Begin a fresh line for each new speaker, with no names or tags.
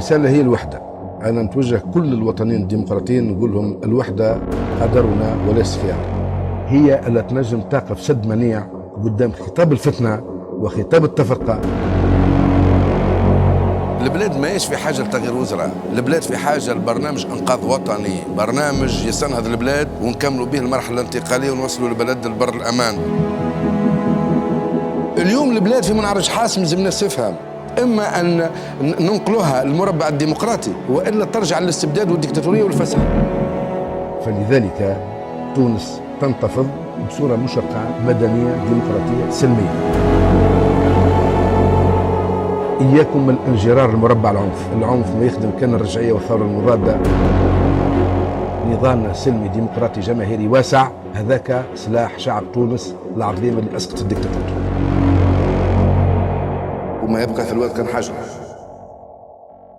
الرسالة هي الوحدة. أنا نتوجه كل الوطنيين الديمقراطيين نقول لهم الوحدة قدرنا وليس خيار، هي اللي تنجم تقف سد منيع قدام خطاب الفتنة وخطاب التفرقة.
البلاد ما في حاجة لتغيير وزراء، البلاد في حاجة لبرنامج إنقاذ وطني، برنامج يستنهض البلاد ونكملوا به المرحلة الانتقالية ونوصلوا البلد لبر الأمان. اليوم البلاد في منعرج حاسم لازم الناس تفهم، إما أن ننقلوها للمربع الديمقراطي وإلا ترجع للاستبداد والديكتاتورية والفساد.
فلذلك تونس تنتفض بصورة مشرقة مدنية ديمقراطية سلمية. إياكم من الانجرار المربع العنف ما يخدم كان الرجعية والثورة المضادة. نظامنا سلمي ديمقراطي جماهيري واسع، هذاك سلاح شعب تونس العظيم اللي أسقط الدكتاتور.
وما يبقى في الوقت كان حجر.